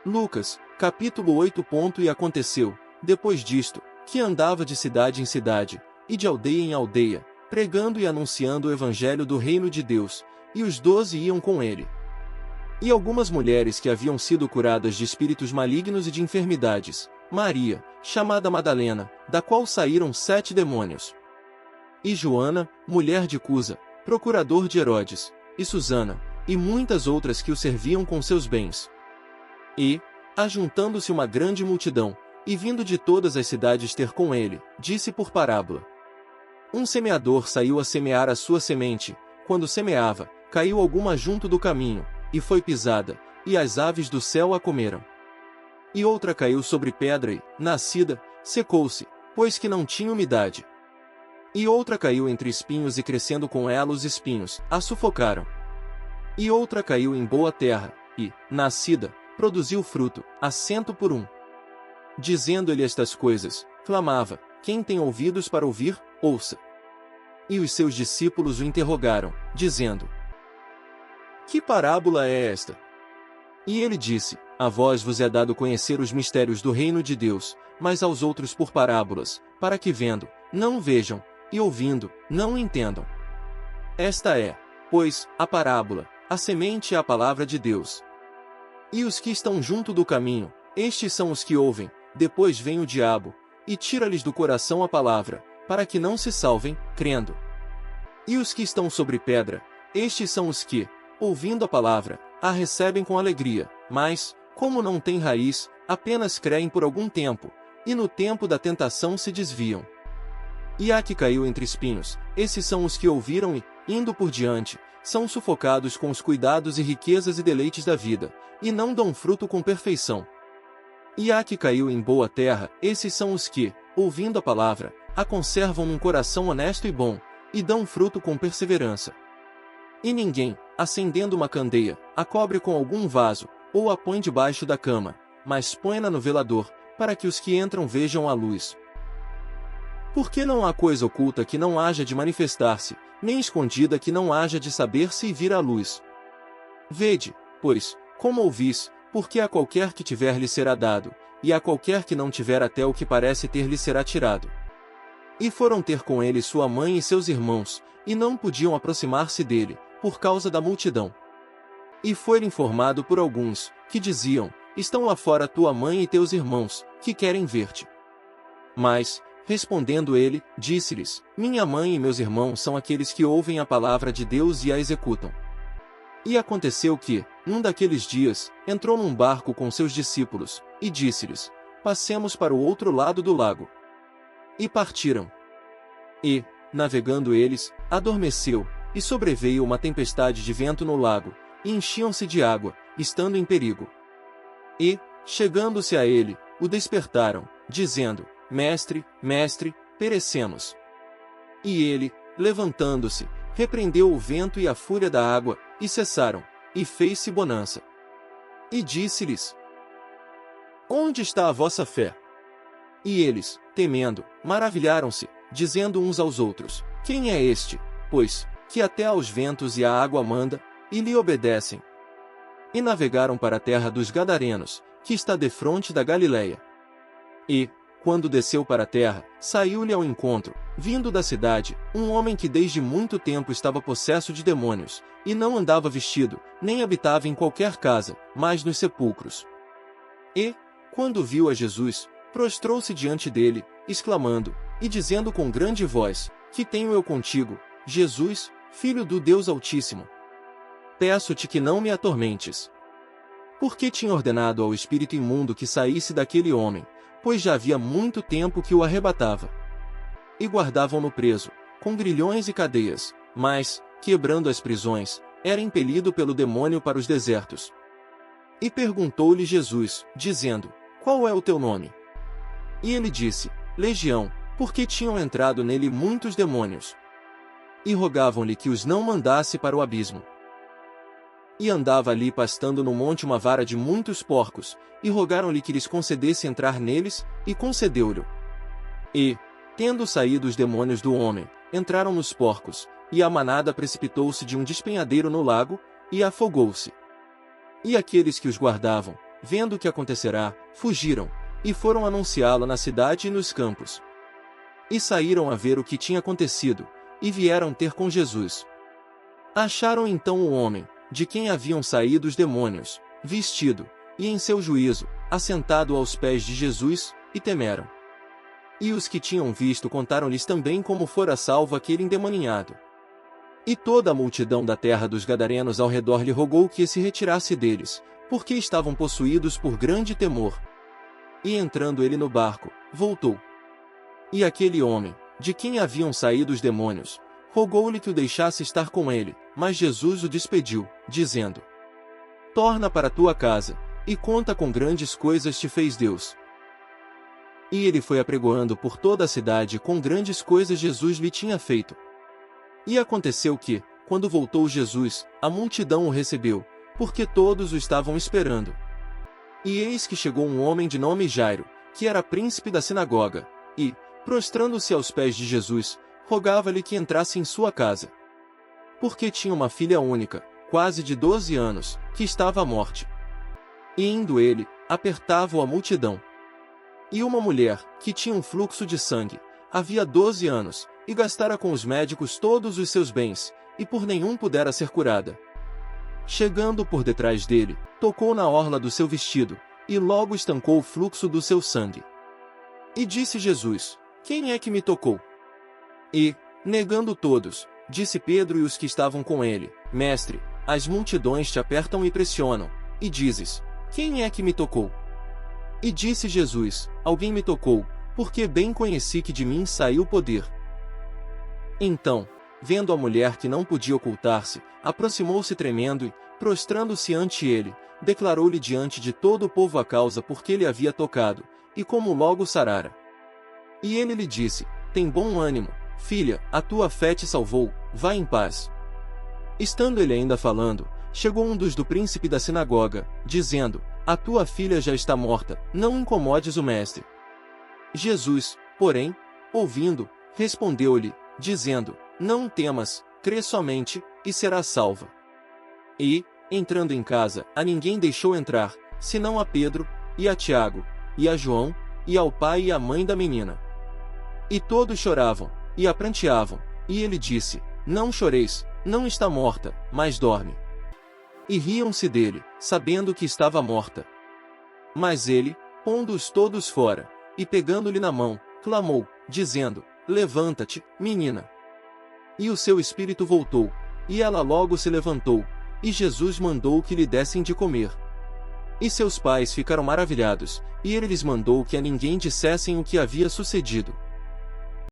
Lucas, capítulo 8. E aconteceu, depois disto, que andava de cidade em cidade, e de aldeia em aldeia, pregando e anunciando o evangelho do reino de Deus, e os 12 iam com ele. E algumas mulheres que haviam sido curadas de espíritos malignos e de enfermidades, Maria, chamada Madalena, da qual saíram 7 demônios. E Joana, mulher de Cusa, procurador de Herodes, e Susana, e muitas outras que o serviam com seus bens. E, ajuntando-se uma grande multidão, e vindo de todas as cidades ter com ele, disse por parábola. Um semeador saiu a semear a sua semente, quando semeava, caiu alguma junto do caminho, e foi pisada, e as aves do céu a comeram. E outra caiu sobre pedra e, nascida, secou-se, pois que não tinha umidade. E outra caiu entre espinhos e crescendo com ela os espinhos, a sufocaram. E outra caiu em boa terra, e, nascida, produziu fruto, a 100 por 1. Dizendo-lhe estas coisas, clamava, quem tem ouvidos para ouvir, ouça. E os seus discípulos o interrogaram, dizendo, que parábola é esta? E ele disse, a vós vos é dado conhecer os mistérios do reino de Deus, mas aos outros por parábolas, para que vendo, não vejam, e ouvindo, não entendam. Esta é, pois, a parábola, a semente é a palavra de Deus. E os que estão junto do caminho, estes são os que ouvem, depois vem o diabo, e tira-lhes do coração a palavra, para que não se salvem, crendo. E os que estão sobre pedra, estes são os que, ouvindo a palavra, a recebem com alegria, mas, como não têm raiz, apenas creem por algum tempo, e no tempo da tentação se desviam. E a que caiu entre espinhos, esses são os que ouviram e, indo por diante, são sufocados com os cuidados e riquezas e deleites da vida, e não dão fruto com perfeição. E a que caiu em boa terra, esses são os que, ouvindo a palavra, a conservam num coração honesto e bom, e dão fruto com perseverança. E ninguém, acendendo uma candeia, a cobre com algum vaso, ou a põe debaixo da cama, mas põe-na no velador, para que os que entram vejam a luz. Porque não há coisa oculta que não haja de manifestar-se, nem escondida que não haja de saber-se e vir à luz. Vede, pois, como ouvis, porque a qualquer que tiver lhe será dado, e a qualquer que não tiver até o que parece ter lhe será tirado. E foram ter com ele sua mãe e seus irmãos, e não podiam aproximar-se dele, por causa da multidão. E foi informado por alguns, que diziam, estão lá fora tua mãe e teus irmãos, que querem ver-te. Mas, respondendo ele, disse-lhes, minha mãe e meus irmãos são aqueles que ouvem a palavra de Deus e a executam. E aconteceu que, num daqueles dias, entrou num barco com seus discípulos, e disse-lhes, passemos para o outro lado do lago. E partiram. E, navegando eles, adormeceu, e sobreveio uma tempestade de vento no lago, e enchiam-se de água, estando em perigo. E, chegando-se a ele, o despertaram, dizendo, Mestre, mestre, perecemos. E ele, levantando-se, repreendeu o vento e a fúria da água, e cessaram, e fez-se bonança. E disse-lhes, onde está a vossa fé? E eles, temendo, maravilharam-se, dizendo uns aos outros, quem é este, pois, que até aos ventos e à água manda, e lhe obedecem? E navegaram para a terra dos Gadarenos, que está defronte da Galileia. E, quando desceu para a terra, saiu-lhe ao encontro, vindo da cidade, um homem que desde muito tempo estava possesso de demônios, e não andava vestido, nem habitava em qualquer casa, mas nos sepulcros. E, quando viu a Jesus, prostrou-se diante dele, exclamando, e dizendo com grande voz, que tenho eu contigo, Jesus, Filho do Deus Altíssimo? Peço-te que não me atormentes. Porque tinha ordenado ao espírito imundo que saísse daquele homem, pois já havia muito tempo que o arrebatava. E guardavam-no preso, com grilhões e cadeias, mas, quebrando as prisões, era impelido pelo demônio para os desertos. E perguntou-lhe Jesus, dizendo, qual é o teu nome? E ele disse, Legião, porque tinham entrado nele muitos demônios. E rogavam-lhe que os não mandasse para o abismo. E andava ali pastando no monte uma vara de muitos porcos, e rogaram-lhe que lhes concedesse entrar neles, e concedeu-lhe. E, tendo saído os demônios do homem, entraram nos porcos, e a manada precipitou-se de um despenhadeiro no lago, e afogou-se. E aqueles que os guardavam, vendo o que acontecerá, fugiram, e foram anunciá-lo na cidade e nos campos. E saíram a ver o que tinha acontecido, e vieram ter com Jesus. Acharam então o homem, de quem haviam saído os demônios, vestido, e em seu juízo, assentado aos pés de Jesus, e temeram. E os que tinham visto contaram-lhes também como fora salvo aquele endemoniado. E toda a multidão da terra dos Gadarenos ao redor lhe rogou que se retirasse deles, porque estavam possuídos por grande temor. E entrando ele no barco, voltou. E aquele homem, de quem haviam saído os demônios, rogou-lhe que o deixasse estar com ele, mas Jesus o despediu, dizendo: Torna para tua casa, e conta com grandes coisas te fez Deus. E ele foi apregoando por toda a cidade com grandes coisas Jesus lhe tinha feito. E aconteceu que, quando voltou Jesus, a multidão o recebeu, porque todos o estavam esperando. E eis que chegou um homem de nome Jairo, que era príncipe da sinagoga, e, prostrando-se aos pés de Jesus, rogava-lhe que entrasse em sua casa. Porque tinha uma filha única, quase de 12 anos, que estava à morte. E indo ele, apertava-o a multidão. E uma mulher, que tinha um fluxo de sangue, havia 12 anos, e gastara com os médicos todos os seus bens, e por nenhum pudera ser curada. Chegando por detrás dele, tocou na orla do seu vestido, e logo estancou o fluxo do seu sangue. E disse Jesus: Quem é que me tocou? E, negando todos, disse Pedro e os que estavam com ele: Mestre, as multidões te apertam e pressionam, e dizes: Quem é que me tocou? E disse Jesus: Alguém me tocou, porque bem conheci que de mim saiu poder. Então, vendo a mulher que não podia ocultar-se, aproximou-se tremendo e, prostrando-se ante ele, declarou-lhe diante de todo o povo a causa por que ele havia tocado, e como logo sarara. E ele lhe disse: Tem bom ânimo, filha, a tua fé te salvou, vá em paz. Estando ele ainda falando, chegou um dos do príncipe da sinagoga, dizendo: A tua filha já está morta, não incomodes o mestre. Jesus, porém, ouvindo, respondeu-lhe, dizendo: Não temas, crê somente, e serás salva. E, entrando em casa, a ninguém deixou entrar, senão a Pedro, e a Tiago, e a João, e ao pai e à mãe da menina. E todos choravam, e a pranteavam, e ele disse: Não choreis, não está morta, mas dorme. E riam-se dele, sabendo que estava morta. Mas ele, pondo-os todos fora, e pegando-lhe na mão, clamou, dizendo: Levanta-te, menina. E o seu espírito voltou, e ela logo se levantou, e Jesus mandou que lhe dessem de comer. E seus pais ficaram maravilhados, e ele lhes mandou que a ninguém dissessem o que havia sucedido.